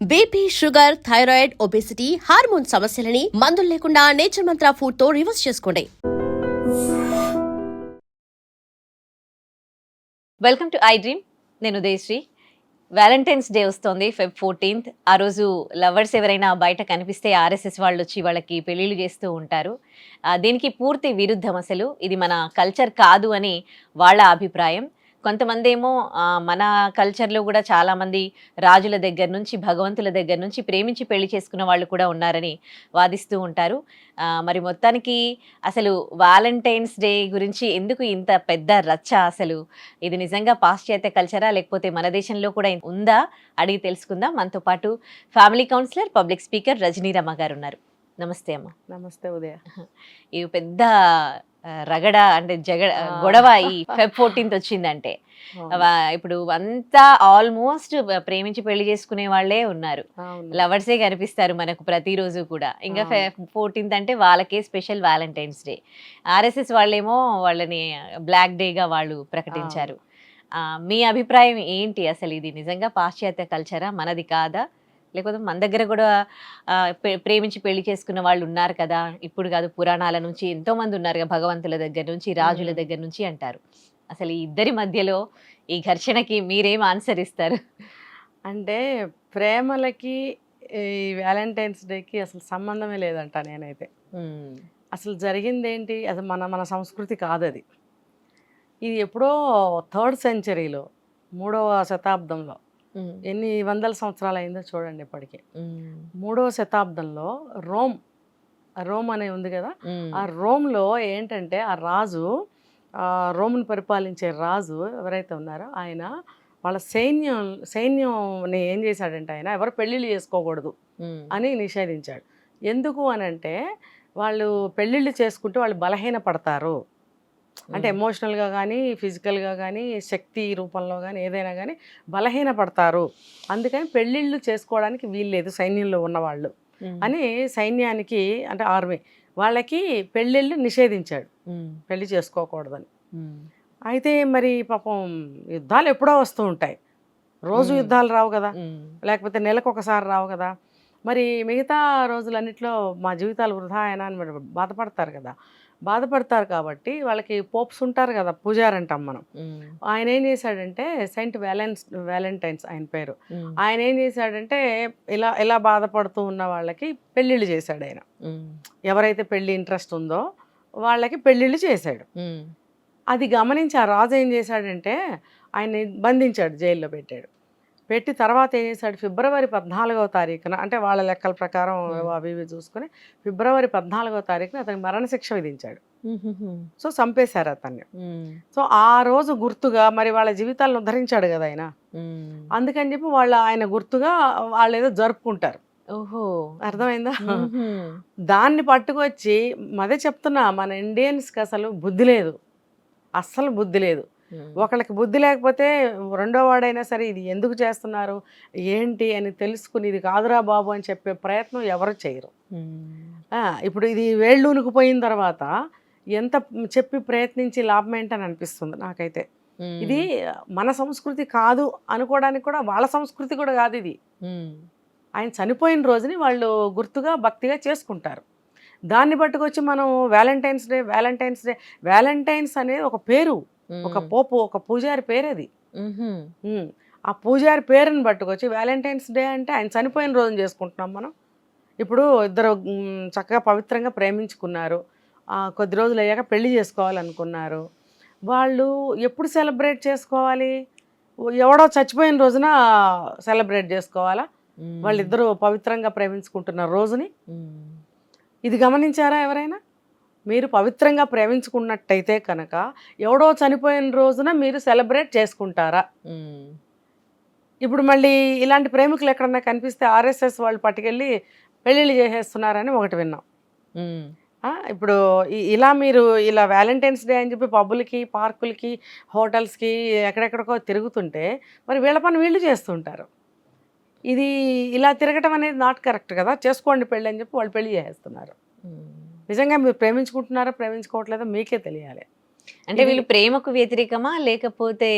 BP, sugar, thyroid, obesity, hormone సమస్యలని మందులు లేకుండా నేచర్ మంత్ర ఫుడ్ తో రివర్స్ చేసుకోండి. Welcome to I dream. నేను ఉదయశ్రీ. వ్యాలంటైన్స్ డే వస్తోంది, Feb 14th. ఆ రోజు లవర్స్ ఎవరైనా బయట కనిపిస్తే ఆర్ఎస్ఎస్ వాళ్ళు వచ్చి వాళ్ళకి పెళ్లిళ్ళు చేస్తూ ఉంటారు. దీనికి పూర్తి విరుద్ధం. అసలు ఇది మన కల్చర్ కాదు అని వాళ్ళ అభిప్రాయం. కొంతమంది ఏమో మన కల్చర్లో కూడా చాలామంది రాజుల దగ్గర నుంచి భగవంతుల దగ్గర నుంచి ప్రేమించి పెళ్లి చేసుకున్న వాళ్ళు కూడా ఉన్నారని వాదిస్తూ ఉంటారు. మరి మొత్తానికి అసలు వ్యాలంటైన్స్ డే గురించి ఎందుకు ఇంత పెద్ద రచ్చ? అసలు ఇది నిజంగా పాశ్చాత్య కల్చరా లేకపోతే మన దేశంలో కూడా ఉందా అడిగి తెలుసుకుందాం. మనతో పాటు family counsellor, public speaker Rajani Rama గారు ఉన్నారు. నమస్తే అమ్మ. నమస్తే ఉదయ. ఇవి పెద్ద రగడ అంటే గొడవ ఈ Feb 14th వచ్చిందంటే. ఇప్పుడు అంతా ఆల్మోస్ట్ ప్రేమించి పెళ్లి చేసుకునే వాళ్ళే ఉన్నారు, లవర్సే కనిపిస్తారు మనకు ప్రతిరోజు కూడా. ఇంకా Feb 14th అంటే వాళ్ళకే స్పెషల్ వ్యాలంటైన్స్ డే. ఆర్ఎస్ఎస్ వాళ్ళేమో వాళ్ళని బ్లాక్ డేగా వాళ్ళు ప్రకటించారు. మీ అభిప్రాయం ఏంటి? అసలు ఇది నిజంగా పాశ్చాత్య కల్చరా, మనది కాదా? లేకపోతే మన దగ్గర కూడా ప్రేమించి పెళ్లి చేసుకున్న వాళ్ళు ఉన్నారు కదా, ఇప్పుడు కాదు పురాణాల నుంచి ఎంతో మంది ఉన్నారు కదా, భగవంతుల దగ్గర నుంచి రాజుల దగ్గర నుంచి అంటారు. అసలు ఈ ఇద్దరి మధ్యలో ఈ ఘర్షణకి మీరేం ఆన్సర్ ఇస్తారు? అంటే ప్రేమలకి ఈ వ్యాలంటైన్స్ డేకి అసలు సంబంధమే లేదంట నేనైతే. అసలు జరిగింది ఏంటి? అది మన సంస్కృతి కాదు అది. ఇది ఎప్పుడో 3rd centuryలో 3వ శతాబ్దంలో, ఎన్ని వందల సంవత్సరాలు అయిందో చూడండి ఇప్పటికి. 3వ శతాబ్దంలో రోమ్ అనే ఉంది కదా, ఆ రోమ్లో ఏంటంటే ఆ రాజు, రోమ్ను పరిపాలించే రాజు ఎవరైతే ఉన్నారో ఆయన వాళ్ళ సైన్యంని ఏం చేశాడంటే ఆయన ఎవరు పెళ్ళిళ్ళు చేసుకోకూడదు అని నిషేధించాడు. ఎందుకు అని అంటే వాళ్ళు పెళ్ళిళ్ళు చేసుకుంటే వాళ్ళు బలహీన పడతారు, అంటే ఎమోషనల్గా కానీ ఫిజికల్గా కానీ శక్తి రూపంలో కానీ ఏదైనా కానీ బలహీన పడతారు, అందుకని పెళ్ళిళ్ళు చేసుకోవడానికి వీల్లేదు సైన్యంలో ఉన్నవాళ్ళు అని సైన్యానికి, అంటే ఆర్మీ వాళ్ళకి పెళ్ళిళ్ళు నిషేధించాడు, పెళ్లి చేసుకోకూడదని. అయితే మరి పాపం యుద్ధాలు ఎప్పుడో వస్తూ ఉంటాయి, రోజు యుద్ధాలు రావు కదా, లేకపోతే నెలకు ఒకసారి రావు కదా. మరి మిగతా రోజులన్నిట్లో మా జీవితాలు వృధా అయినా అని బాధపడతారు కాబట్టి వాళ్ళకి పోప్స్ ఉంటారు కదా, పూజారి అంటాం మనం. ఆయన ఏం చేశాడంటే సెయింట్ వ్యాలంటైన్స్ ఆయన పేరు. ఆయన ఏం చేశాడంటే ఇలా బాధపడుతూ ఉన్న వాళ్ళకి పెళ్ళిళ్ళు చేశాడు ఆయన. ఎవరైతే పెళ్ళి ఇంట్రెస్ట్ ఉందో వాళ్ళకి పెళ్ళిళ్ళు చేశాడు. అది గమనించి ఆ రాజు ఏం చేశాడంటే ఆయన్ని బంధించాడు, జైల్లో పెట్టాడు. పెట్టి తర్వాత ఏం చేశాడు, ఫిబ్రవరి 14వ తారీఖున, అంటే వాళ్ళ లెక్కల ప్రకారం అవి ఇవి చూసుకొని ఫిబ్రవరి 14వ తారీఖున అతనికి మరణశిక్ష విధించాడు. సో చంపేశారు అతన్ని. సో ఆ రోజు గుర్తుగా మరి వాళ్ళ జీవితాలను ఉద్ధరించాడు కదా ఆయన, అందుకని చెప్పి ఆయన గుర్తుగా వాళ్ళు ఏదో జరుపుకుంటారు. ఓహో, అర్థమైందా? దాన్ని పట్టుకొచ్చి అదే చెప్తున్నా, మన ఇండియన్స్కి అసలు బుద్ధి లేదు, అస్సలు బుద్ధి లేదు. ఒకళ్ళకి బుద్ధి లేకపోతే రెండో వాడైనా సరే ఇది ఎందుకు చేస్తున్నారు ఏంటి అని తెలుసుకుని ఇది కాదురా బాబు అని చెప్పే ప్రయత్నం ఎవరు చేయరు. ఇప్పుడు ఇది వేళ్ళూనుకుపోయిన తర్వాత ఎంత చెప్పి ప్రయత్నించి లాభం ఏంటని అనిపిస్తుంది నాకైతే. ఇది మన సంస్కృతి కాదు అనుకోవడానికి కూడా వాళ్ళ సంస్కృతి కూడా కాదు ఇది. ఆయన చనిపోయిన రోజుని వాళ్ళు గుర్తుగా భక్తిగా చేసుకుంటారు. దాన్ని పట్టుకొచ్చి మనం వ్యాలంటైన్స్ డే వ్యాలంటైన్స్ అనేది ఒక పేరు, ఒక పోపు, ఒక పూజారి పేరు అది. ఆ పూజారి పేరుని పట్టుకొచ్చి వ్యాలంటైన్స్ డే అంటే ఆయన చనిపోయిన రోజున చేసుకుంటున్నాం మనం. ఇప్పుడు ఇద్దరు చక్కగా పవిత్రంగా ప్రేమించుకున్నారు, కొద్ది రోజులు అయ్యాక పెళ్లి చేసుకోవాలనుకున్నారు, వాళ్ళు ఎప్పుడు సెలబ్రేట్ చేసుకోవాలి? ఎవడో చచ్చిపోయిన రోజున సెలబ్రేట్ చేసుకోవాలా? వాళ్ళిద్దరూ పవిత్రంగా ప్రేమించుకుంటున్న రోజుని. ఇది గమనించారా ఎవరైనా? మీరు పవిత్రంగా ప్రేమించుకున్నట్టయితే కనుక ఎవడో చనిపోయిన రోజున మీరు సెలబ్రేట్ చేసుకుంటారా? ఇప్పుడు మళ్ళీ ఇలాంటి ప్రేమికులు ఎక్కడన్నా కనిపిస్తే ఆర్ఎస్ఎస్ వాళ్ళు పట్టుకెళ్ళి పెళ్ళిళ్ళు చేసేస్తున్నారని ఒకటి విన్నాం. ఇప్పుడు మీరు వ్యాలంటైన్స్ డే అని చెప్పి పబ్బులకి, పార్కులకి, హోటల్స్కి ఎక్కడెక్కడికో తిరుగుతుంటే మరి వీళ్ళ పని వీళ్ళు చేస్తుంటారు. ఇది ఇలా తిరగటం అనేది నాట్ కరెక్ట్ కదా. చేసుకోండి పెళ్ళి అని చెప్పి వాళ్ళు పెళ్లి చేసేస్తున్నారు. నిజంగా మీరు ప్రేమించుకుంటున్నారా ప్రేమించుకోవట్లేదో మీకే తెలియాలి. అంటే వీళ్ళు ప్రేమకు వ్యతిరేకమా లేకపోతే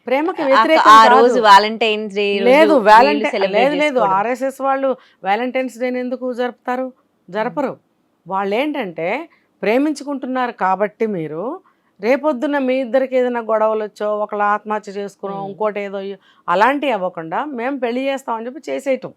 ప్రేమకి ఆ వ్యతిరేకం రోజు కాదు. వ్యాలంటైన్స్ డే లేదు లేదు లేదు సెలబ్రేట్ ఆర్ఎస్ఎస్ వాళ్ళు వ్యాలంటైన్స్ డేని ఎందుకు జరుపుతారు? జరపరు. వాళ్ళేంటంటే ప్రేమించుకుంటున్నారు కాబట్టి మీరు రేపొద్దున మీ ఇద్దరికి ఏదైనా గొడవలొచ్చో, ఒకళ్ళు ఆత్మహత్య చేసుకునో, ఇంకోటి ఏదో అలాంటివి అవ్వకుండా మేము పెళ్లి చేస్తామని చెప్పి చేసేయటం.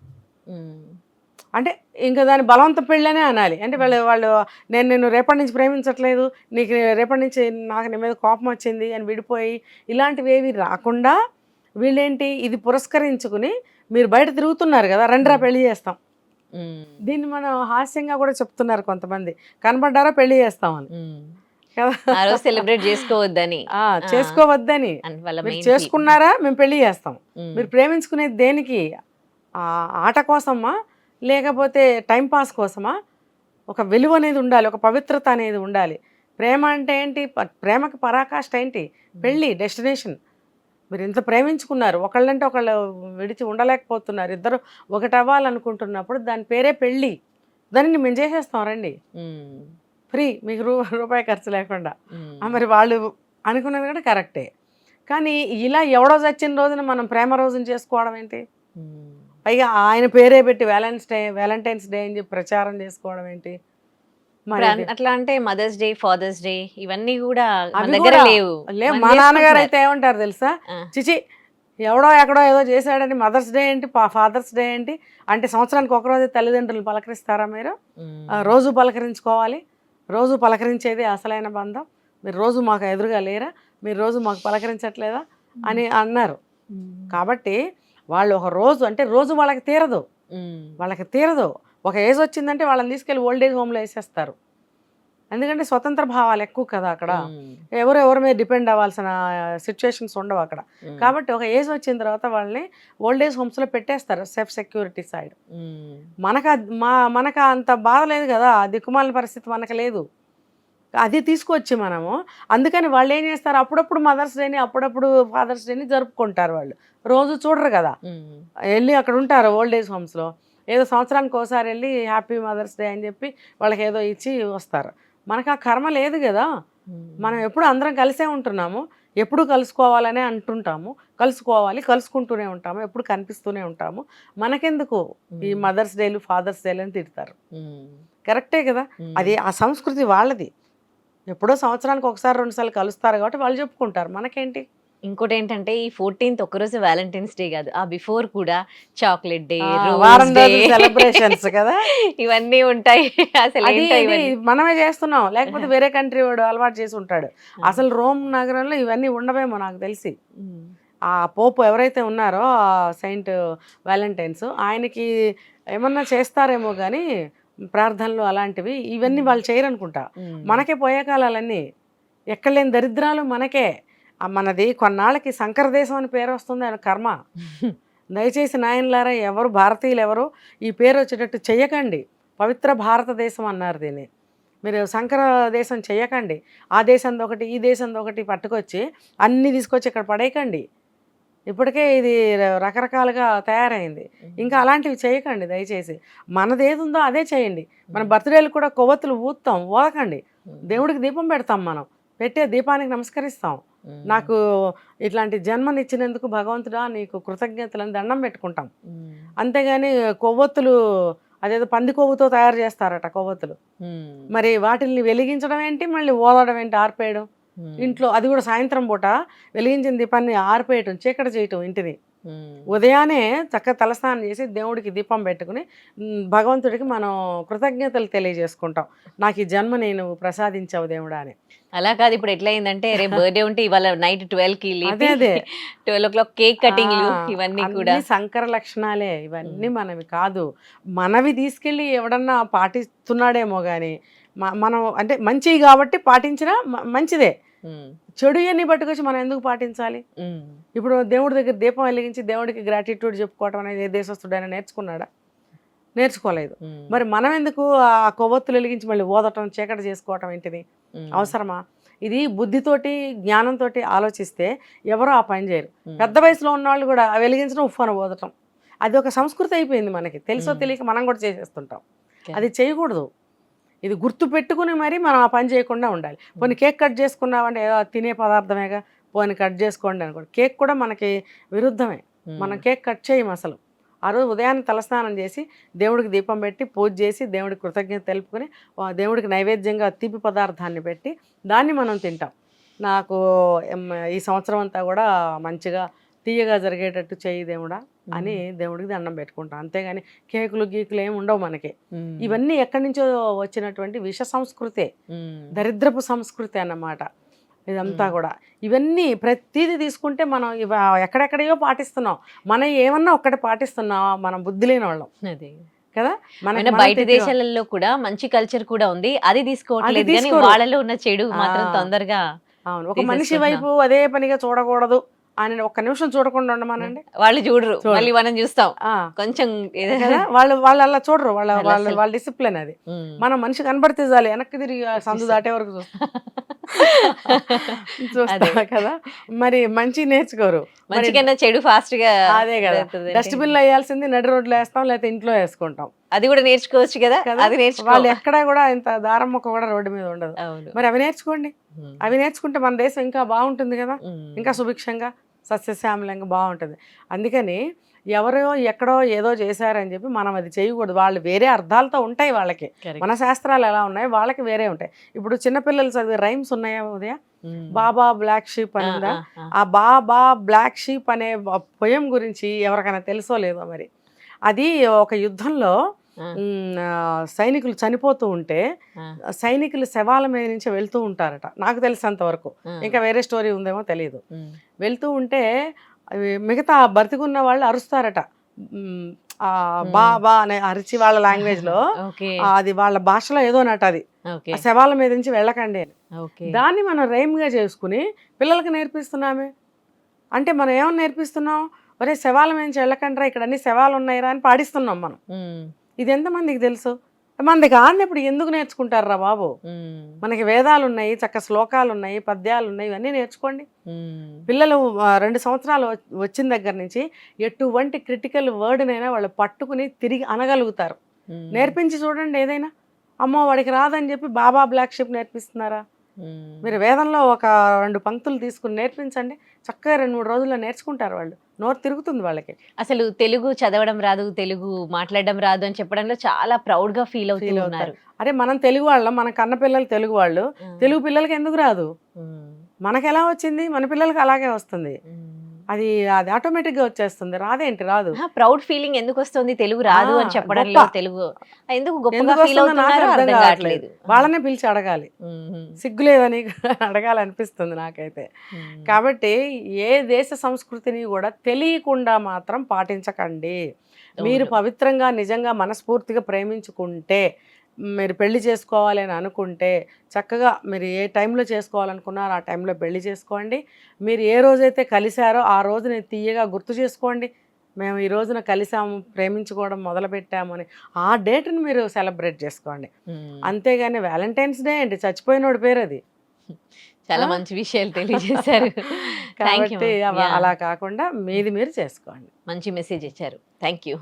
అంటే ఇంకా దాని బలవంత పెళ్ళనే అనాలి. అంటే వాళ్ళు నేను రేపటి నుంచి ప్రేమించట్లేదు, నీకు రేపటి నుంచి నాకు నీ మీద కోపం వచ్చింది అని విడిపోయి ఇలాంటివి ఏవి రాకుండా వీళ్ళేంటి ఇది పురస్కరించుకుని మీరు బయట తిరుగుతున్నారు కదా, రండిరా పెళ్లి చేస్తాం. దీన్ని మనం హాస్యంగా కూడా చెప్తున్నారు కొంతమంది, కనబడ్డారా పెళ్లి చేస్తామని కదా, సెలబ్రేట్ చేసుకోవద్దని చేసుకోవద్దని. మీరు చేసుకున్నారా మేము పెళ్లి చేస్తాం. మీరు ప్రేమించుకునేది దేనికి? ఆట కోసమా లేకపోతే టైంపాస్ కోసమా? ఒక విలువ అనేది ఉండాలి, ఒక పవిత్రత అనేది ఉండాలి. ప్రేమ అంటే ఏంటి? ప్రేమకి పరాకాష్ట ఏంటి? పెళ్ళి డెస్టినేషన్. మీరు ఇంత ప్రేమించుకున్నారు, ఒకళ్ళంటే ఒకళ్ళు విడిచి ఉండలేకపోతున్నారు, ఇద్దరు ఒకటి అవ్వాలనుకుంటున్నప్పుడు దాని పేరే పెళ్ళి. దాన్ని మేము చేసేస్తాం రండి, ఫ్రీ, మీకు రూపాయి ఖర్చు లేకుండా. మరి వాళ్ళు అనుకున్నది కూడా కరెక్టే. కానీ ఇలా ఎవడో చచ్చిన రోజున మనం ప్రేమ రోజున చేసుకోవడం ఏంటి? పైగా ఆయన పేరే పెట్టి వ్యాలంటైన్స్ డే అని చెప్పి ప్రచారం చేసుకోవడం ఏంటి? మరి అట్లా అంటే మదర్స్ డే, ఫాదర్స్ డే ఇవన్నీ కూడా మన దగ్గర లేవు. మా నాన్నగారు అయితే ఏమంటారు తెలుసా? చిచి, ఎవడో ఎక్కడో ఏదో చేశాడని మదర్స్ డే ఏంటి, ఫాదర్స్ డే ఏంటి అంటే సంవత్సరానికి ఒకరోజు తల్లిదండ్రులు పలకరిస్తారా మీరు? రోజు పలకరించుకోవాలి. రోజు పలకరించేది అసలైన బంధం. మీరు రోజు మాకు ఎదురుగా లేరా, మీరు రోజు మాకు పలకరించట్లేదా అని అన్నారు. కాబట్టి వాళ్ళు ఒక రోజు అంటే రోజు వాళ్ళకి తీరదు. ఒక ఏజ్ వచ్చిందంటే వాళ్ళని తీసుకెళ్ళి ఓల్డ్ ఏజ్ హోమ్లో వేసేస్తారు. ఎందుకంటే స్వతంత్ర భావాలు ఎక్కువ కదా అక్కడ, ఎవరి మీద డిపెండ్ అవ్వాల్సిన సిచ్యువేషన్స్ ఉండవు అక్కడ. కాబట్టి ఒక ఏజ్ వచ్చిన తర్వాత వాళ్ళని ఓల్డ్ ఏజ్ హోమ్స్లో పెట్టేస్తారు, సేఫ్ సెక్యూరిటీ సైడ్. మనకు అంత బాధ లేదు కదా, దిక్కుమాలిన పరిస్థితి మనకు లేదు. అది తీసుకొచ్చి మనము అందుకని వాళ్ళు ఏం చేస్తారు, అప్పుడప్పుడు మదర్స్ డేని అప్పుడప్పుడు ఫాదర్స్ డేని జరుపుకుంటారు. వాళ్ళు రోజు చూడరు కదా, వెళ్ళి అక్కడ ఉంటారు ఓల్డ్ ఏజ్ హోమ్స్లో, ఏదో సంవత్సరానికి ఒకసారి వెళ్ళి హ్యాపీ మదర్స్ డే అని చెప్పి వాళ్ళకి ఏదో ఇచ్చి వస్తారు. మనకు ఆ కర్మ లేదు కదా, మనం ఎప్పుడు అందరం కలిసే ఉంటున్నాము, ఎప్పుడు కలుసుకోవాలనే అంటుంటాము, కలుసుకుంటూనే ఉంటాము, ఎప్పుడు కనిపిస్తూనే ఉంటాము. మనకెందుకు ఈ మదర్స్ డేలు ఫాదర్స్ డేలు అని తిడతారు? కరెక్టే కదా, అది ఆ సంస్కృతి వాళ్ళది. ఎప్పుడో సంవత్సరానికి ఒకసారి 2 సార్లు కలుస్తారు కాబట్టి వాళ్ళు చెప్పుకుంటారు, మనకేంటి? ఇంకోటి ఏంటంటే ఈ 14th ఒక్కరోజు వ్యాలంటైన్స్ డే కాదు, ఆ బిఫోర్ కూడా చాక్లెట్ డే, సెలబ్రేషన్స్ కదా, ఇవన్నీ ఉంటాయి. అసలు మనమే చేస్తున్నాం, లేకపోతే వేరే కంట్రీ వాడు అలవాటు చేసి ఉంటాడు. అసలు రోమ్ నగరంలో ఇవన్నీ ఉండవేమో నాకు తెలిసి. ఆ పోపు ఎవరైతే ఉన్నారో సెయింట్ వ్యాలంటైన్స్, ఆయనకి ఏమన్నా చేస్తారేమో కానీ ప్రార్థనలు అలాంటివి ఇవన్నీ వాళ్ళు చేయరనుకుంటా. మనకే పోయే కాలాలన్నీ, ఎక్కడ లేని దరిద్రాలు మనకే. మనది కొన్నాళ్ళకి శంకర దేశం అని పేరు వస్తుంది, ఆయన కర్మ. దయచేసి నాయనలారా, ఎవరు భారతీయులు ఎవరు ఈ పేరు వచ్చేటట్టు చెయ్యకండి. పవిత్ర భారతదేశం అన్నారు దీన్ని, మీరు శంకర దేశం చెయ్యకండి. ఆ దేశంది ఒకటి ఈ దేశంది ఒకటి పట్టుకొచ్చి అన్నీ తీసుకొచ్చి ఇక్కడ పడేయకండి. ఇప్పటికే ఇది రకరకాలుగా తయారైంది, ఇంకా అలాంటివి చేయకండి దయచేసి. మనది ఏది ఉందో అదే చేయండి. మన బర్త్డేలు కూడా కొవ్వొత్తులు ఊదకండి. దేవుడికి దీపం పెడతాం, మనం పెట్టే దీపానికి నమస్కరిస్తాం. నాకు ఇట్లాంటి జన్మనిచ్చినందుకు భగవంతుడా నీకు కృతజ్ఞతలను దండం పెట్టుకుంటాం. అంతేగాని కొవ్వొత్తులు అదేదో పంది కొవ్వుతో తయారు చేస్తారట కొవ్వొత్తులు, మరి వాటిని వెలిగించడం ఏంటి, మళ్ళీ ఓదడం ఏంటి, ఆర్పేయడం ఇంట్లో, అది కూడా సాయంత్రం పూట వెలిగించిన దీపాన్ని ఆర్పేయటం, చీకటి చేయటం ఇంటిని. ఉదయాన్నే చక్కగా తలస్నానం చేసి దేవుడికి దీపం పెట్టుకుని భగవంతుడికి మనం కృతజ్ఞతలు తెలియజేసుకుంటాం, నాకు ఈ జన్మ నేను ప్రసాదించావు దేవుడా అని. అలా కాదు, ఇప్పుడు ఎట్లా అయిందంటే రేపు బర్త్డే ఉంటే ఇవాళ నైట్ 12కి 12 o'clock కేక్ కటింగ్, ఇవన్నీ కూడా శంకర లక్షణాలే. ఇవన్నీ మనవి కాదు, మనవి తీసుకెళ్ళి ఎవడన్నా పాటిస్తున్నాడేమో కానీ మనం అంటే మంచివి కాబట్టి పాటించినా మంచిదే. చెడు అన్ని పట్టుకొచ్చి మనం ఎందుకు పాటించాలి? ఇప్పుడు దేవుడి దగ్గర దీపం వెలిగించి దేవుడికి గ్రాటిట్యూడ్ చెప్పుకోవటం అనేది ఏ దేశస్తుడైనా నేర్చుకున్నాడా? నేర్చుకోలేదు. మరి మనం ఎందుకు ఆ కొవ్వొత్తులు వెలిగించి మళ్ళీ ఓదటం, చీకటి చేసుకోవటం ఏంటిది? అవసరమా? ఇది బుద్ధితోటి జ్ఞానంతో ఆలోచిస్తే ఎవరో ఆ పని చేయరు. పెద్ద వయసులో ఉన్న వాళ్ళు కూడా వెలిగించడం, ఉఫ్ఫను ఓదటం, అది ఒక సంస్కృతి అయిపోయింది మనకి. తెలుసో తెలియక మనం కూడా చేసేస్తుంటాం. అది చేయకూడదు. ఇది గుర్తు పెట్టుకుని మరి మనం ఆ పని చేయకుండా ఉండాలి. కొన్ని కేక్ కట్ చేసుకున్నామంటే తినే పదార్థమేగా, పోని కట్ చేసుకోండి అనుకోండి. కేక్ కూడా మనకి విరుద్ధమే. మనం కేక్ కట్ చేయం అసలు. ఆ రోజు ఉదయాన్నే తలస్నానం చేసి దేవుడికి దీపం పెట్టి పూజ చేసి దేవుడికి కృతజ్ఞత తెలుపుకొని దేవుడికి నైవేద్యంగా తీపి పదార్థాన్ని పెట్టి దాన్ని మనం తింటాం. నాకు ఈ సంవత్సరం అంతా కూడా మంచిగా తీయగా జరిగేటట్టు చేయి దేవుడా అని దేవుడికి దండం పెట్టుకుంటాం. అంతేగాని కేకులు గీకులు ఏమి ఉండవు మనకి. ఇవన్నీ ఎక్కడి నుంచో వచ్చినటువంటి విష సంస్కృతే, దరిద్రపు సంస్కృతి అన్నమాట ఇదంతా కూడా. ఇవన్నీ ప్రతిదీ తీసుకుంటే మనం ఎక్కడెక్కడయో పాటిస్తున్నాం. మనం ఏమన్నా ఒక్కటి పాటిస్తున్నాం, మనం బుద్ధి లేని వాళ్ళం కదా. మన బయట దేశాలలో కూడా మంచి కల్చర్ కూడా ఉంది, అది తీసుకోవట్లేదు కానీ వాళ్ళలో ఉన్న చెడు మాత్రం తొందరగా. అవును, ఒక మనిషి వైపు అదే పనిగా చూడకూడదు అని ఒక్క నిమిషం చూడకుండా ఉండమానండి. వాళ్ళు చూడరు, మళ్ళీ మనం చూస్తాం కొంచెం వాళ్ళు అలా చూడరు. వాళ్ళ డిసిప్లిన్ అది. మనం మనిషి కనబడితే చాలు వెనక్కి తిరిగి సందు దాటే వరకు చూస్తా కదా. మరి మంచి నేర్చుకోరు, మంచిగా చెడు ఫాస్ట్ గా. అదే కదా, డస్ట్బిన్ లో వేయాల్సింది నడి రోడ్లు వేస్తాం, లేకపోతే ఇంట్లో వేసుకుంటాం. అది కూడా నేర్చుకోవచ్చు కదా. అది వాళ్ళు ఎక్కడా కూడా ఇంత దారం మొక్క కూడా రోడ్డు మీద ఉండదు. మరి అవి నేర్చుకోండి. అవి నేర్చుకుంటే మన దేశం ఇంకా బాగుంటుంది కదా, ఇంకా సుభిక్షంగా సస్యశ్యామలంగా బాగుంటుంది. అందుకని ఎవరో ఎక్కడో ఏదో చేశారని చెప్పి మనం అది చేయకూడదు. వాళ్ళు వేరే అర్థాలతో ఉంటాయి వాళ్ళకి. మన శాస్త్రాలు ఎలా ఉన్నాయి వాళ్ళకి వేరే ఉంటాయి. ఇప్పుడు చిన్నపిల్లలు చదివే రైమ్స్ ఉన్నాయా ఉదయ? బాబా బ్లాక్ షీప్ అని ఉందా? ఆ బాబా బ్లాక్ షీప్ అనే పొయం గురించి ఎవరికైనా తెలుసో లేదో మరి. అది ఒక యుద్ధంలో సైనికులు చనిపోతూ ఉంటే సైనికులు శవాల మీద నుంచి వెళ్తూ ఉంటారట, నాకు తెలిసినంత వరకు. ఇంకా వేరే స్టోరీ ఉందేమో తెలియదు. వెళ్తూ ఉంటే మిగతా బతికున్న వాళ్ళు అరుస్తారట, బా బా అనే అరిచి వాళ్ళ లాంగ్వేజ్ లో. అది వాళ్ళ భాషలో ఏదో నట, అది శవాల మీద నుంచి వెళ్ళకండి అని. దాన్ని మనం రైమ్ గా చేసుకుని పిల్లలకి నేర్పిస్తున్నామే. అంటే మనం ఏమని నేర్పిస్తున్నాం? ఒరే శవాల మీద నుంచి వెళ్ళకండిరా, ఇక్కడ అన్ని శవాలు ఉన్నాయిరా అని పాడిస్తున్నాం మనం. ఇది ఎంతమందికి తెలుసు? మనది కానిప్పుడు ఎందుకు నేర్చుకుంటారా బాబు? మనకి వేదాలు ఉన్నాయి, చక్క శ్లోకాలు ఉన్నాయి, పద్యాలు ఉన్నాయి, ఇవన్నీ నేర్చుకోండి. పిల్లలు 2 సంవత్సరాలు వచ్చిన దగ్గర నుంచి ఎటువంటి క్రిటికల్ వర్డ్నైనా వాళ్ళు పట్టుకుని తిరిగి అనగలుగుతారు. నేర్పించి చూడండి ఏదైనా. అమ్మో వాడికి రాదని చెప్పి బాబా బ్లాక్ షిప్ నేర్పిస్తున్నారా? మీరు వేదంలో ఒక 2 పంక్తులు తీసుకుని నేర్పించండి, చక్కగా 2-3 రోజుల్లో నేర్చుకుంటారు వాళ్ళు. నోరు తిరుగుతుంది వాళ్ళకి. అసలు తెలుగు చదవడం రాదు, తెలుగు మాట్లాడడం రాదు అని చెప్పడంలో చాలా ప్రౌడ్ గా ఫీల్ అవుతున్నారు. అరే మనం తెలుగు వాళ్ళం, మన కన్న పిల్లలు తెలుగు వాళ్ళు, తెలుగు పిల్లలకి ఎందుకు రాదు? మనకు ఎలా వచ్చింది, మన పిల్లలకి అలాగే వస్తుంది. అది ఆటోమేటిక్ గా వచ్చేస్తుంది. రాదేంటి? రాదు. ప్రౌడ్ ఫీలింగ్ ఎందుకు వస్తుంది తెలుగు రాదు అని చెప్పడంలో? తెలుగు ఎందుకు గొప్పగా ఫీల్ అవుతున్నారో అర్థం కావట్లేదు. వాళ్ళనే పిలిచి అడగాలి, సిగ్గులేదని అడగాలనిపిస్తుంది నాకైతే. కాబట్టి ఏ దేశ సంస్కృతిని కూడా తెలియకుండా మాత్రం పాటించకండి. మీరు పవిత్రంగా నిజంగా మనస్ఫూర్తిగా ప్రేమించుకుంటే, మీరు పెళ్లి చేసుకోవాలి అని అనుకుంటే చక్కగా మీరు ఏ టైంలో చేసుకోవాలనుకున్నారో ఆ టైంలో పెళ్లి చేసుకోండి. మీరు ఏ రోజైతే కలిశారో ఆ రోజుని తీయగా గుర్తు చేసుకోండి. మేము ఈ రోజున కలిసాము, ప్రేమించుకోవడం మొదలుపెట్టాము అని ఆ డేట్ని మీరు సెలబ్రేట్ చేసుకోండి. అంతేగాని వ్యాలంటైన్స్ డే ఏంటి? చచ్చిపోయినోడి పేరు అది. చాలా మంచి విషయాలు తెలియజేశారు. కాబట్టి అలా కాకుండా మీది మీరు చేసుకోండి. మంచి మెసేజ్ ఇచ్చారు. Thank you.